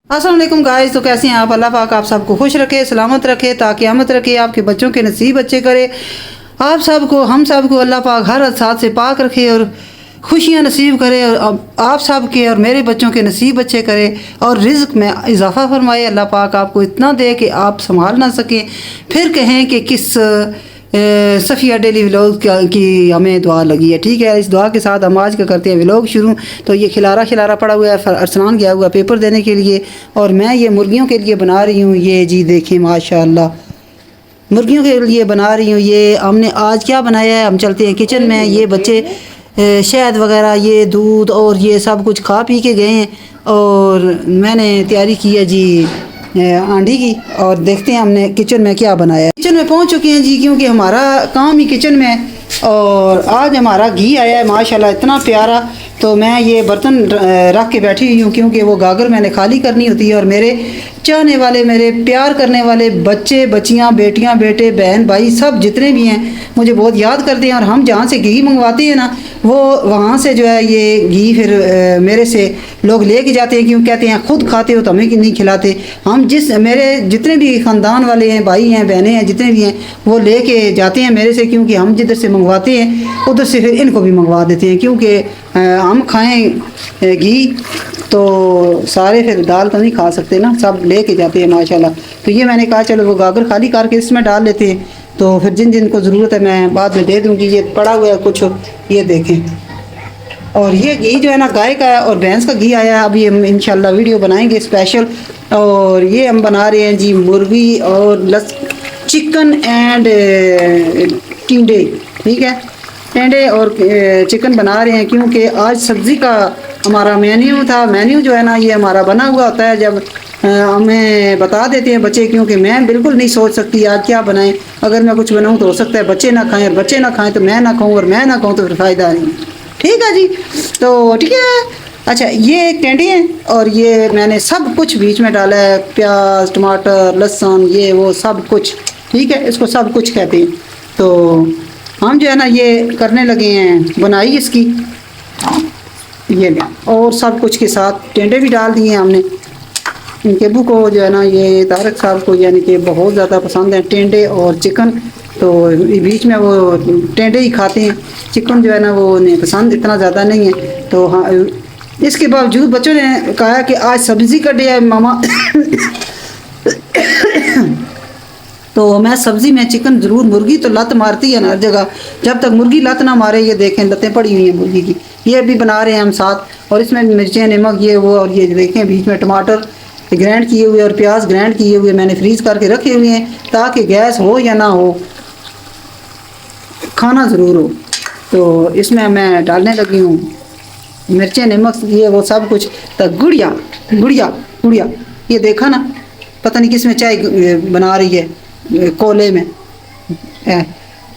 अस्सलाम वालेकुम गाइस। तो कैसे हैं आप? अल्लाह पाक आप सबको खुश रखे, सलामत रखे, ताक़यामत रखे, आपके बच्चों के नसीब अच्छे करे, आप सबको हम सबको अल्लाह पाक हर हादसात से पाक रखे और खुशियाँ नसीब करे, और आप सब के और मेरे बच्चों के नसीब अच्छे करे और रिज़्क़ में इजाफ़ा फरमाए। अल्लाह पाक आपको इतना दे कि आप संभाल ना सकें, फिर कहें कि किस सफ़िया डेली व्लॉग की हमें दुआ लगी है। ठीक है, इस दुआ के साथ हम आज का करते हैं व्लॉग शुरू। तो ये खिलारा पड़ा हुआ है, अरसलान गया हुआ पेपर देने के लिए, और मैं ये मुर्गियों के लिए बना रही हूँ। ये जी देखें माशाल्लाह, मुर्गियों के लिए बना रही हूँ। ये हमने आज क्या बनाया है, हम चलते हैं किचन में। ये बच्चे शहद वगैरह, ये दूध और ये सब कुछ खा पी के गए हैं, और मैंने तैयारी की है जी आंडी की, और देखते हैं हमने किचन में क्या बनाया है। किचन में पहुंच चुके हैं जी, क्योंकि हमारा काम ही किचन में है। और आज हमारा घी आया है माशाल्लाह इतना प्यारा। तो मैं ये बर्तन रख के बैठी हुई हूँ, क्योंकि वो गागर मैंने खाली करनी होती है। और मेरे चाहने वाले, मेरे प्यार करने वाले बच्चे बच्चियाँ, बेटियाँ बेटे, बहन भाई सब जितने भी हैं मुझे बहुत याद करते हैं। और हम जहाँ से घी मंगवाते हैं ना, वो वहाँ से जो है ये घी फिर मेरे से लोग ले के जाते हैं, क्यों कहते हैं खुद खाते हो तो हमें नहीं खिलाते। हम मेरे जितने भी ख़ानदान वाले हैं, भाई हैं, बहनें हैं, जितने भी हैं, वो ले के जाते हैं मेरे से, क्योंकि हम जिधर से मंगवाते हैं उधर से फिर इनको भी मंगवा देते हैं, क्योंकि हम खाएं घी तो सारे फिर दाल तो नहीं खा सकते ना, सब ले के जाते हैं माशाल्लाह। तो ये मैंने कहा चलो वो गागर खाली करके इसमें डाल लेते हैं, तो फिर जिन जिन को ज़रूरत है मैं बाद में दे दूँगी। ये पड़ा हुआ है कुछ, ये देखें। और ये घी जो है ना गाय का है और भैंस का घी आया है। अभी हम इंशाल्लाह वीडियो बनाएंगे स्पेशल। और ये हम बना रहे हैं जी मुर्गी और चिकन एंड टिंडे। ठीक है, टिंडे और चिकन बना रहे हैं, क्योंकि आज सब्ज़ी का हमारा मेन्यू था। मेन्यू जो है ना ये हमारा बना हुआ होता है, जब हमें बता देते हैं बच्चे, क्योंकि मैं बिल्कुल नहीं सोच सकती आज क्या बनाएं। अगर मैं कुछ बनाऊं तो हो सकता है बच्चे ना खाएं, और बच्चे ना खाएं तो मैं ना खाऊं, और मैं ना खाऊं तो फिर फ़ायदा नहीं। ठीक है जी, तो ठीक है। अच्छा, ये टेंडे हैं, और ये मैंने सब कुछ बीच में डाला है, प्याज, टमाटर, लहसुन, ये वो सब कुछ। ठीक है, इसको सब कुछ कहते हैं। तो हम जो है ना ये करने लगे हैं बनाई इसकी, ये और सब कुछ के साथ टेंडे भी डाल दिए हैं हमने। इनके बू को जो है ना, ये तारक साहब को यानी कि बहुत ज़्यादा पसंद है टेंडे और चिकन, तो बीच में वो टेंडे ही खाते हैं। चिकन जो है ना वो उन्हें पसंद इतना ज़्यादा नहीं है। तो हाँ, इसके बावजूद बच्चों ने कहा कि आज सब्ज़ी कटे है मामा तो मैं सब्ज़ी में चिकन ज़रूर, मुर्गी तो लत मारती है ना हर जगह, जब तक मुर्गी लत ना मारे। ये देखें लतें पड़ी हुई हैं मुर्गी की, ये भी बना रहे हैं हम साथ। और इसमें मिर्चें, नमक, ये वो, और ये देखें बीच में टमाटर ग्राइंड किए हुए और प्याज ग्राइंड किए हुए मैंने फ्रीज़ करके रखे हुए हैं, ताकि गैस हो या ना हो खाना ज़रूर हो। तो इसमें मैं डालने लगी हूँ मिर्चें, नमक, ये वो सब कुछ। तो गुड़िया गुड़िया गुड़िया, ये देखा ना, पता नहीं किस में चाय बना रही है, कोले में है।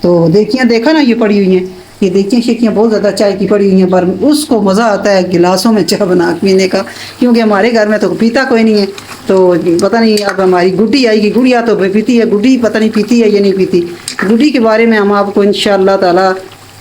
तो देखिए, देखा ना ये पड़ी हुई हैं, ये देखिए शेकियाँ बहुत ज़्यादा चाय की पड़ी हुई हैं, पर उसको मज़ा आता है गिलासों में चाय बना पीने का, क्योंकि हमारे घर में तो पीता कोई नहीं है। तो पता नहीं अब हमारी गुड्डी आएगी, गुड़िया तो पीती है, गुड्डी पता नहीं पीती है या नहीं पीती। गुड्डी के बारे में हम आपको इंशाअल्लाह ताला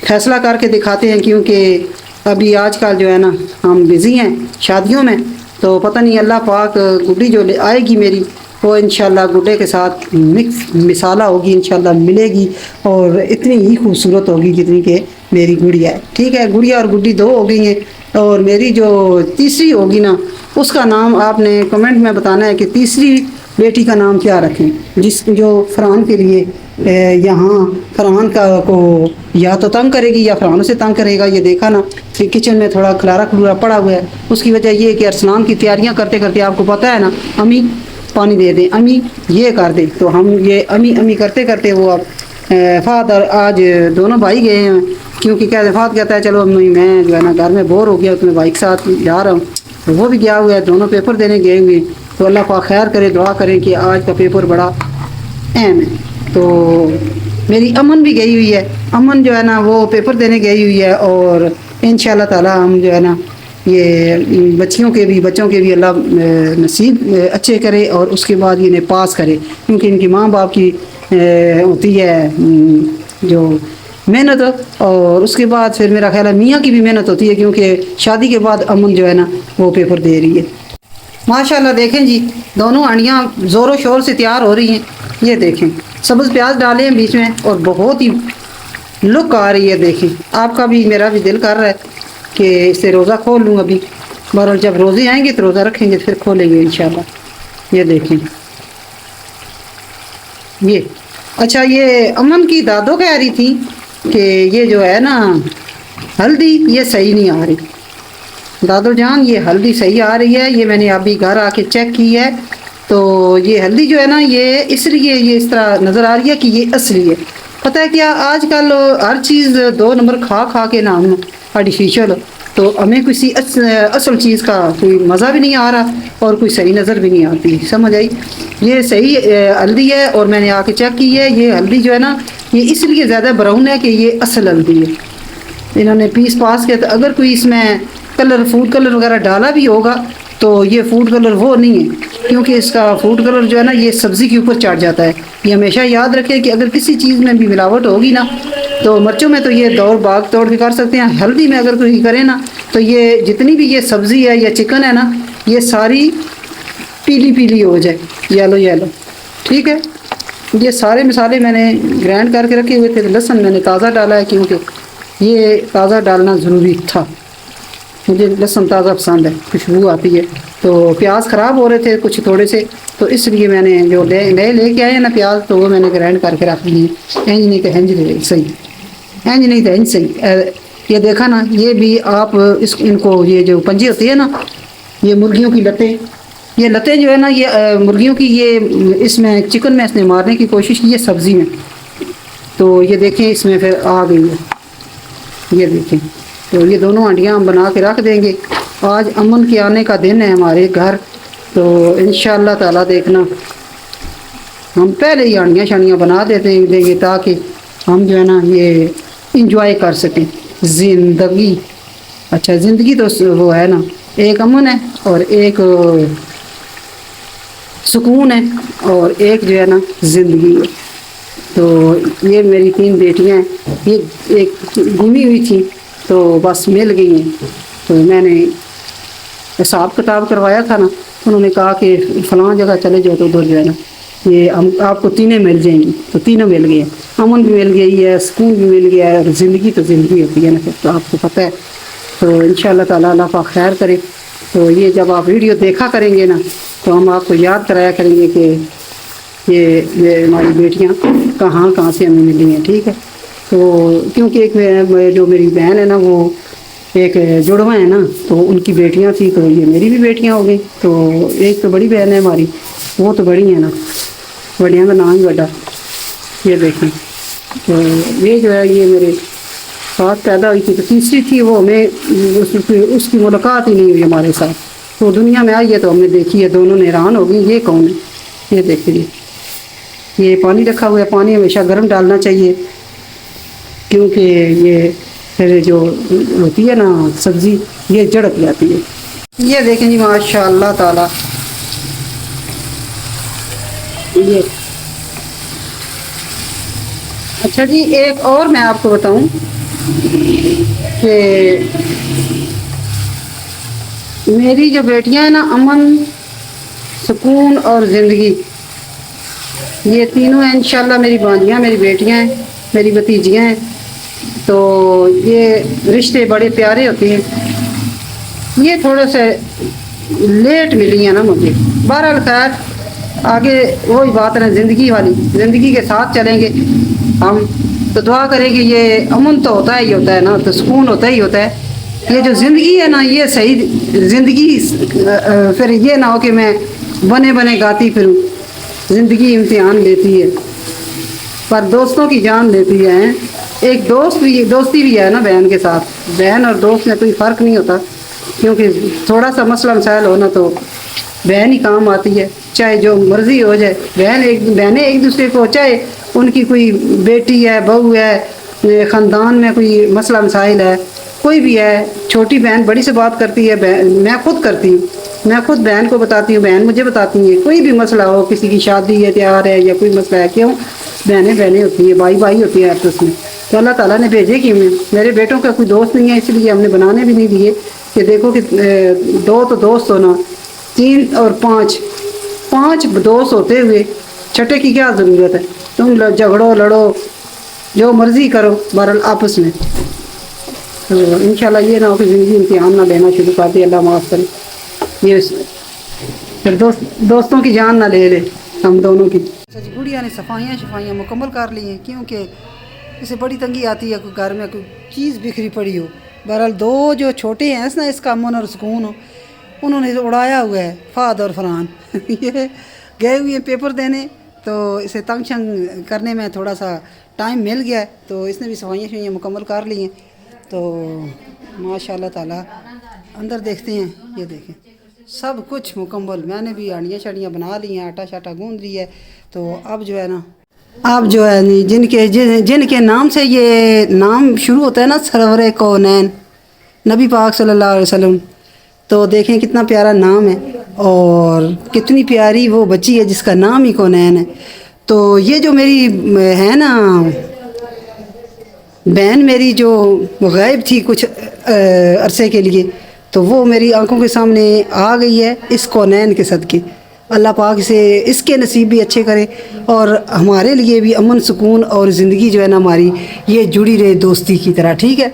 फैसला करके दिखाते हैं, क्योंकि अभी आजकल जो है ना हम बिज़ी हैं शादियों में। तो पता नहीं अल्लाह पाक गुड्डी जो ले आएगी मेरी, वो इंशाल्लाह गुड्डे के साथ मिक्स मिसाला होगी, इंशाल्लाह मिलेगी, और इतनी ही खूबसूरत होगी जितनी कि मेरी गुड़िया है। ठीक है, गुड़िया और गुड्डी दो हो गई हैं, और मेरी जो तीसरी होगी ना, उसका नाम आपने कमेंट में बताना है कि तीसरी बेटी का नाम क्या रखें, जो फरहान के लिए यहाँ फरहान का को या तो तंग करेगी या फरहान से तंग करेगा। ये देखा ना कि किचन में थोड़ा खलारा पड़ा हुआ है, उसकी वजह ये कि अरसलान की तैयारियाँ करते करते आपको पता है ना, अम्मी पानी दे दें, अम्मी ये कर दे, तो हम ये अम्मी अम्मी करते करते वो अब फात और आज दोनों भाई गए हैं, क्योंकि क्या फात कहता है चलो अम्मी मैं जो है ना घर में बोर हो गया, तो मैं भाई के साथ जा रहा हूँ। तो वो भी गया हुआ है, दोनों पेपर देने गए हुए। तो अल्लाह पाक खैर करे, दुआ करें कि आज का पेपर बड़ा अहम है। तो मेरी अमन भी गई हुई है, अमन जो है ना वो पेपर देने गई हुई है, और इंशाअल्लाह ताला हम जो है ना ये बच्चों के भी अल्लाह नसीब अच्छे करे, और उसके बाद इन्हें पास करे, क्योंकि इनकी माँ बाप की होती है जो मेहनत, और उसके बाद फिर मेरा ख्याल है मियाँ की भी मेहनत होती है, क्योंकि शादी के बाद अमन जो है ना वो पेपर दे रही है। माशाल्लाह देखें जी, दोनों हांडियाँ ज़ोरों शोर से तैयार हो रही हैं। ये देखें, सब्ज़ प्याज डाले हैं बीच में और बहुत ही लुक आ रही है। देखें, आपका भी मेरा भी दिल कर रहा है कि इसे रोज़ा खोल लूँ अभी। बहरहाल जब रोज़े आएंगे तो रोज़ा रखेंगे, फिर खोलेंगे इंशाल्लाह। ये देखें, ये अच्छा, ये अमन की दादो कह रही थी कि ये जो है ना हल्दी, ये सही नहीं आ रही। दादो जान, ये हल्दी सही आ रही है, ये मैंने अभी घर आके चेक की है। तो ये हल्दी जो है ना, ये इसलिए ये इस तरह नज़र आ रही है कि ये असली है। पता है क्या, आजकल हर चीज़ 2 नंबर खा खा के ना हम आर्टिफिशियल, तो हमें किसी असल चीज़ का कोई मज़ा भी नहीं आ रहा और कोई सही नज़र भी नहीं आती। समझ आई? ये सही हल्दी है और मैंने आके चेक की है। ये हल्दी जो है ना, ये इसलिए ज़्यादा ब्राउन है कि ये असल हल्दी है। इन्होंने पीस पास के, तो अगर कोई इसमें कलर, फूड कलर वगैरह डाला भी होगा तो ये फूड कलर वो नहीं है, क्योंकि इसका फूड कलर जो है ना, ये सब्ज़ी के ऊपर चढ़ जाता है। ये हमेशा याद रखें कि अगर किसी चीज़ में भी मिलावट होगी ना, तो मिर्चों में तो ये दौड़ भाग तोड़ के कर सकते हैं, हल्दी में अगर कोई करे ना, तो ये जितनी भी ये सब्ज़ी है या चिकन है ना, ये सारी पीली पीली हो जाए, येलो येलो। ठीक है, ये सारे मसाले मैंने ग्राइंड करके रखे हुए थे। लहसुन मैंने ताज़ा डाला है, क्योंकि ये ताज़ा डालना ज़रूरी था। मुझे लहसुन ताज़ा पसंद है, खुशबू आती है। तो प्याज ख़राब हो रहे थे कुछ थोड़े से, तो इसलिए मैंने जो नए लेके आए हैं ना प्याज, तो वो मैंने ग्राइंड करके रख लिए। इंज नहीं तो इंज सही, इंज नहीं तो इंज सही। ये देखा ना, ये भी आप इनको ये जो पंजे होती है ना, ये मुर्गियों की लतें, ये लतें जो है ना, ये मुर्गियों की, ये इसमें चिकन में इसने मारने की कोशिश की है सब्ज़ी में। तो ये देखें, इसमें फिर आ गई है, ये देखें। तो ये दोनों हांडियाँ हम बना के रख देंगे। आज अमन के आने का दिन है हमारे घर, तो इंशाअल्लाह ताला देखना हम पहले ही हांडियाँ शांडियाँ बना देंगे, ताकि हम जो है ना ये इंजॉय कर सकें ज़िंदगी। अच्छा, ज़िंदगी तो वो है ना, एक अमन है और एक सुकून है और एक जो है ना ज़िंदगी है। तो ये मेरी 3 बेटियां हैं, ये एक गुमी हुई थी तो बस मिल गई हैं। तो मैंने हिसाब किताब करवाया था ना, उन्होंने कहा कि फ़लाँ जगह चले जाओ, तो उधर जो है ना ये हम आपको तीनों मिल जाएंगी। तो तीनों मिल गए, अमन भी मिल गई है, सुकून भी मिल गया है, और ज़िंदगी तो ज़िंदगी होती है ना, तो आपको पता है। तो इंशाअल्लाह ताला अल्लाह पाक खैर करे। तो ये जब आप वीडियो देखा करेंगे ना, तो हम आपको याद कराया करेंगे कि ये हमारी बेटियां कहाँ से हमें मिली हैं। ठीक है, तो क्योंकि एक जो मेरी बहन है ना, वो एक जुड़वा है ना, तो उनकी बेटियां थी, तो ये मेरी भी बेटियां हो गई। तो एक तो बड़ी बहन है हमारी, वो तो बड़ी है ना, बड़ियां का नाम ही बड़ा। ये देखें, तो ये जो है ये मेरे साथ पैदा हुई थी, तो तीसरी थी वो, हमें उसकी मुलाकात ही नहीं हुई हमारे साथ। तो दुनिया में आई है तो हमने देखी है, दोनों ने हैरान हो गई, ये कौन है। ये देखिए, ये पानी रखा हुआ है, पानी हमेशा गर्म डालना चाहिए, क्योंकि ये फिर जो होती है ना सब्ज़ी, ये जड़क जाती है। ये देखें जी, माशाअल्लाह ताला। ये अच्छा जी, एक और मैं आपको बताऊं कि मेरी जो बेटियां हैं ना, अमन, सुकून और ज़िंदगी, ये तीनों हैं इंशाल्लाह मेरी बांजियाँ, मेरी बेटियां हैं, मेरी भतीजियां हैं। तो ये रिश्ते बड़े प्यारे होते हैं। ये थोड़े से लेट मिली है ना मुझे। बहरहाल खैर, आगे वही बात है ना, ज़िंदगी वाली, ज़िंदगी के साथ चलेंगे हम। तो दुआ करें कि ये अमन तो होता ही होता है ना, तो सुकून होता ही होता है। ये जो ज़िंदगी है ना, ये सही ज़िंदगी, फिर ये ना हो कि मैं बने बने गाती फिरूँ। ज़िंदगी इम्तिहान लेती है, पर दोस्तों की जान लेती है। एक दोस्ती भी है ना बहन के साथ, बहन और दोस्त में कोई फ़र्क नहीं होता, क्योंकि थोड़ा सा मसला मसाइल हो ना, तो बहन ही काम आती है, चाहे जो मर्ज़ी हो जाए। बहनें एक दूसरे को, चाहे उनकी कोई बेटी है, बहू है, ख़ानदान में कोई मसला मसाइल है, कोई भी है, छोटी बहन बड़ी से बात करती है, मैं खुद करती हूँ, मैं खुद बहन को बताती हूँ, बहन मुझे बताती है। कोई भी मसला हो, किसी की शादी है, त्योहार है, या कोई मसला है, क्यों बहनें होती हैं, भाई होती है आपस में। तो अल्लाह ताला ने भेजे कि मेरे बेटों का कोई दोस्त नहीं है, इसलिए हमने बनाने भी नहीं दिए कि देखो कि 2 तो दोस्त हो ना, 3 اور 5 دوست ہوتے ہوئے چھٹے کی کیا ضرورت ہے؟ تم جھگڑو لڑو جو مرضی کرو بہرحال آپس میں. تو انشاءاللہ یہ نہ ہو کہ زندگی امتحان نہ لینا شروع کر دے، اللہ معاف کرے. یہ پھر دوستوں کی جان نہ لے لے ہم دونوں کی. گڑیا نے صفائیاں مکمل کر لی ہیں، کیونکہ اسے بڑی تنگی آتی ہے کوئی گھر میں کوئی چیز بکھری پڑی ہو. بہرحال 2 جو چھوٹے ہیں نا، اس کا امن اور سکون ہو، انہوں نے اڑایا ہوا ہے فہد اور فرحان. یہ گئے ہوئے ہیں پیپر دینے، تو اسے تنگ شنگ کرنے میں تھوڑا سا ٹائم مل گیا ہے، تو اس نے بھی صفائیاں مکمل کر لی ہیں. تو ماشاء اللہ تعالیٰ اندر دیکھتے ہیں. یہ دیکھیں سب کچھ مکمل، میں نے بھی آڑیاں شاڑیاں بنا لی ہیں، آٹا شاٹا گوندھ لی ہے. تو اب جو ہے نا، اب جو ہے جن کے نام سے یہ نام شروع ہوتا ہے نا، سرور کونین نبی پاک صلی اللہ علیہ وسلم، تو دیکھیں کتنا پیارا نام ہے اور کتنی پیاری وہ بچی ہے جس کا نام ہی کونین ہے. تو یہ جو میری ہے نا بہن، میری جو غائب تھی کچھ عرصے کے لیے، تو وہ میری آنکھوں کے سامنے آ گئی ہے اس کونین کے صدقے. اللہ پاک سے اس کے نصیب بھی اچھے کرے اور ہمارے لیے بھی امن سکون اور زندگی جو ہے نا ہماری یہ جڑی رہے دوستی کی طرح. ٹھیک ہے،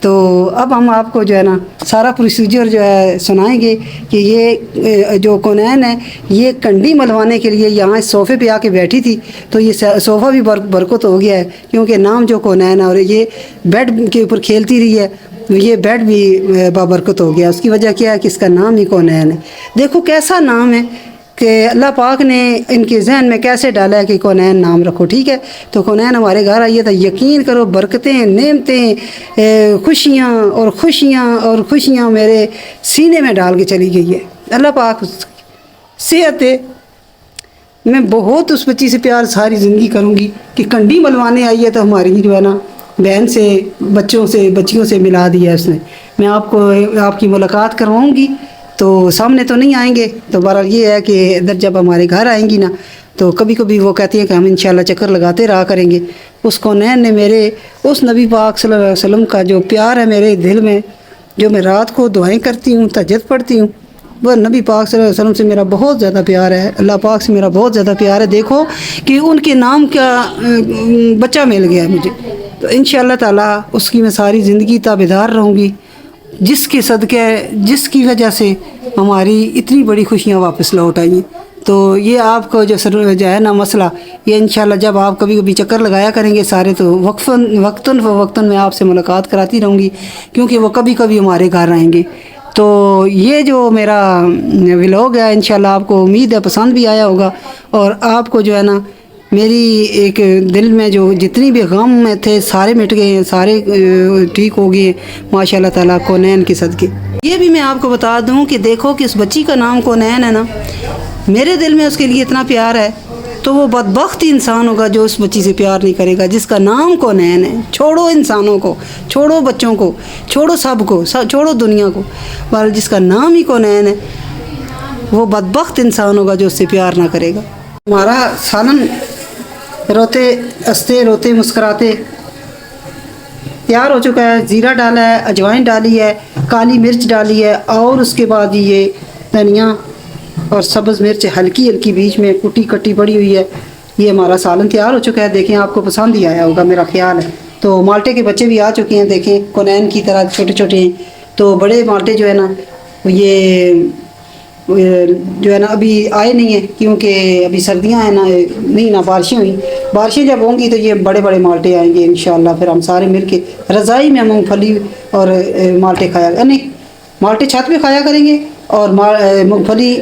تو اب ہم آپ کو جو ہے نا سارا پروسیجر جو ہے سنائیں گے کہ یہ جو کونین ہے یہ کنڈی ملوانے کے لیے یہاں اس صوفے پہ آ کے بیٹھی تھی. تو یہ صوفہ بھی برکت ہو گیا ہے، کیونکہ نام جو کونین ہے، اور یہ بیڈ کے اوپر کھیلتی رہی ہے، یہ بیڈ بھی بابرکت ہو گیا. اس کی وجہ کیا ہے کہ اس کا نام ہی کونین ہے. دیکھو کیسا نام ہے کہ اللہ پاک نے ان کے ذہن میں کیسے ڈالا ہے کہ کونین نام رکھو. ٹھیک ہے، تو کونین ہمارے گھر آئیے تو یقین کرو برکتیں، نعمتیں، خوشیاں میرے سینے میں ڈال کے چلی گئی ہے. اللہ پاک صحت ہے. میں بہت اس بچی سے پیار ساری زندگی کروں گی کہ کنڈی ملوانے آئی ہے تو ہماری جو ہے نا بہن سے بچیوں سے ملا دیا اس نے. میں آپ کی ملاقات کرواؤں گی، تو سامنے تو نہیں آئیں گے. تو بہرحال یہ ہے کہ ادھر جب ہمارے گھر آئیں گی نا، تو کبھی کبھی وہ کہتی ہیں کہ ہم انشاءاللہ چکر لگاتے رہا کریں گے. اس کونین نے میرے اس نبی پاک صلی اللہ علیہ وسلم کا جو پیار ہے میرے دل میں، جو میں رات کو دعائیں کرتی ہوں، تہجد پڑھتی ہوں، وہ نبی پاک صلی اللہ علیہ وسلم سے میرا بہت زیادہ پیار ہے. اللہ پاک سے میرا بہت زیادہ پیار ہے. دیکھو کہ ان کے نام کا بچہ مل گیا ہے مجھے. تو انشاءاللہ تعالیٰ اس کی میں ساری زندگی تابعدار رہوں گی، جس کے صدقے، جس کی وجہ سے ہماری اتنی بڑی خوشیاں واپس لوٹ آئیں. تو یہ آپ کو جو ہے نا مسئلہ، یہ انشاءاللہ جب آپ کبھی چکر لگایا کریں گے سارے، تو وقتاً میں آپ سے ملاقات کراتی رہوں گی، کیونکہ وہ کبھی ہمارے گھر آئیں گے. تو یہ جو میرا ولاگ ہے انشاءاللہ آپ کو امید ہے پسند بھی آیا ہوگا، اور آپ کو جو ہے نا میری ایک دل میں جو جتنی بھی غم میں تھے سارے مٹ گئے ہیں، سارے ٹھیک ہو گئے ماشاء اللہ تعالیٰ کونین کے صدقے. یہ بھی میں آپ کو بتا دوں کہ دیکھو کہ اس بچی کا نام کونین ہے نا، میرے دل میں اس کے لیے اتنا پیار ہے، تو وہ بدبخت انسان ہوگا جو اس بچی سے پیار نہیں کرے گا جس کا نام کونین ہے. چھوڑو انسانوں کو، چھوڑو بچوں کو، چھوڑو سب کو، چھوڑو دنیا کو، بہرحال جس کا نام ہی کونین ہے وہ بدبخت انسان ہوگا جو اس سے پیار نہ کرے گا. ہمارا سالن روتے ہنستے روتے مسکراتے تیار ہو چکا ہے. زیرہ ڈالا ہے، اجوائن ڈالی ہے، کالی مرچ ڈالی ہے، اور اس کے بعد یہ دھنیا اور سبز مرچ ہلکی بیچ میں کٹی پڑی ہوئی ہے. یہ ہمارا سالن تیار ہو چکا ہے. دیکھیں آپ کو پسند ہی آیا ہوگا میرا خیال ہے. تو مالٹے کے بچے بھی آ چکے ہیں، دیکھیں کونین کی طرح چھوٹے ہیں. تو بڑے مالٹے جو ہے نا یہ جو ہے نا ابھی آئے نہیں ہیں، کیونکہ ابھی سردیاں ہیں نا، نہیں نا بارشیں ہوئی. بارشیں جب ہوں گی تو یہ بڑے مالٹے آئیں گے انشاءاللہ. پھر ہم سارے مل کے رضائی میں مونگ پھلی اور مالٹے نہیں، مالٹے چھت پہ کھایا کریں گے اور مونگ پھلی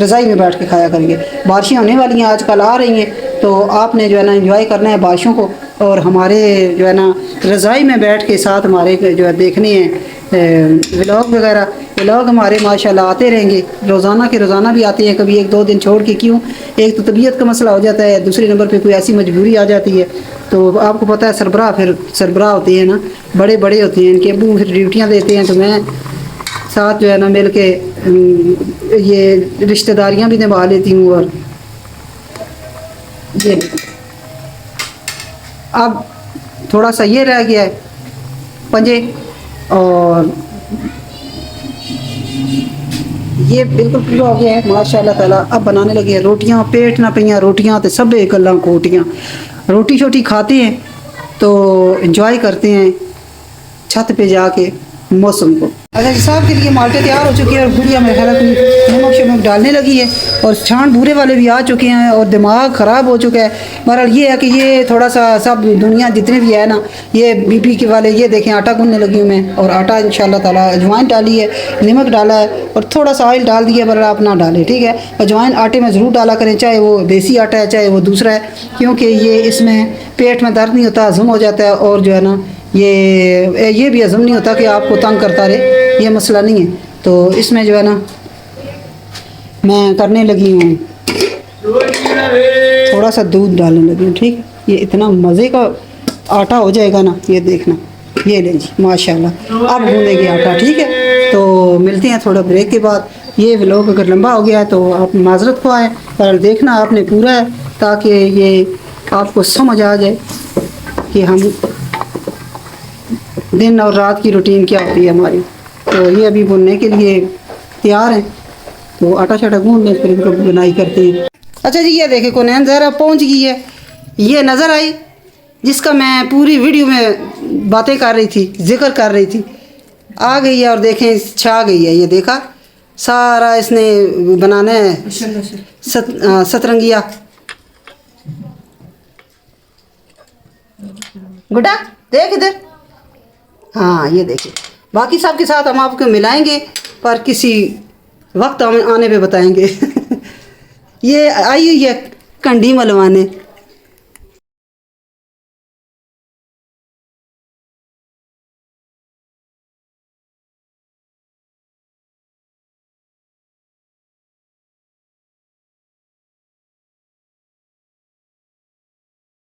رضائی میں بیٹھ کے کھایا کریں گے. بارشیں ہونے والی ہیں، آج کل آ رہی ہیں، تو آپ نے جو ہے نا انجوائے کرنا ہے بارشوں کو، اور ہمارے جو ہے نا رضائی میں بیٹھ کے ساتھ ہمارے جو ہے دیکھنے ہیں ولاگ وغیرہ. ولاگ ہمارے ماشاءاللہ آتے رہیں گے، روزانہ بھی آتے ہیں، کبھی 1-2 دن چھوڑ کے. کیوں؟ ایک تو طبیعت کا مسئلہ ہو جاتا ہے، دوسرے نمبر پہ کوئی ایسی مجبوری آ جاتی ہے. تو آپ کو پتہ ہے سربراہ ہوتے ہیں نا، بڑے ہوتے ہیں، ان کے ابو پھر ڈیوٹیاں دیتے ہیں، تو میں ساتھ جو ہے نا مل کے یہ رشتہ داریاں بھی نبھا لیتی ہوں. اور یہ اب تھوڑا سا یہ رہ گیا ہے پنجے، اور یہ بالکل پورا ہو گیا ہے ماشاء اللہ تعالیٰ. اب بنانے لگے ہیں روٹیاں. پیٹ نہ پئیاں روٹیاں تو سب گلاں کوٹیاں. روٹی شوٹی کھاتے ہیں تو انجوائے کرتے ہیں چھت پہ جا کے موسم کو. اچھا جی صاحب کے لیے مالٹے تیار ہو چکی ہے اور گڑیا میں خیال ہے نمک شمک ڈالنے لگی ہے اور چھان بھورے والے بھی آ چکے ہیں اور دماغ خراب ہو چکا ہے. بہرحال یہ ہے کہ یہ تھوڑا سا سب دنیا جتنے بھی ہے نا یہ بی پی کے والے یہ دیکھیں آٹا گننے لگی ہوں میں اور آٹا انشاءاللہ تعالیٰ اجوائن ڈالی ہے نمک ڈالا ہے اور تھوڑا سا آئل ڈال دیا. بہرحال آپ نہ ڈالیں ٹھیک ہے. اجوائن آٹے میں ضرور ڈالا کریں چاہے وہ دیسی آٹا ہے چاہے وہ دوسرا ہے کیونکہ یہ اس میں پیٹ میں درد نہیں ہوتا ہضم ہو جاتا ہے اور جو ہے نا یہ بھی ہضم نہیں ہوتا کہ آپ کو تنگ کرتا رہے یہ مسئلہ نہیں ہے. تو اس میں جو ہے نا میں کرنے لگی ہوں تھوڑا سا دودھ ڈالنے لگی ہوں ٹھیک ہے. یہ اتنا مزے کا آٹا ہو جائے گا نا یہ دیکھنا. یہ لیں جی ماشاءاللہ اب گوندے گی آٹا ٹھیک ہے. تو ملتے ہیں تھوڑا بریک کے بعد. یہ ولاگ اگر لمبا ہو گیا ہے تو آپ معذرت خواہ ہیں پر دیکھنا آپ نے پورا ہے تاکہ یہ آپ کو سمجھ آ جائے کہ ہم دن اور رات کی روٹین کیا ہوتی ہے ہماری. تو یہ ابھی بننے کے لیے تیار ہیں تو آٹا شاٹا گوندھ لیں پھر ان کو بنائی کرتے ہیں. اچھا جی یہ دیکھیں کونین زہرا پہنچ گئی ہے. یہ نظر آئی جس کا میں پوری ویڈیو میں باتیں کر رہی تھی ذکر کر رہی تھی آ گئی ہے اور دیکھیں چھا گئی ہے. یہ دیکھا سارا اس نے بنانا ہے سترنگیا. گڈا دیکھ ادھر. ہاں یہ دیکھیں باقی سب کے ساتھ ہم آپ کو ملائیں گے پر کسی وقت ہم آنے پہ بتائیں گے. یہ آئی ہوئی ہے کنڈی ملوانے.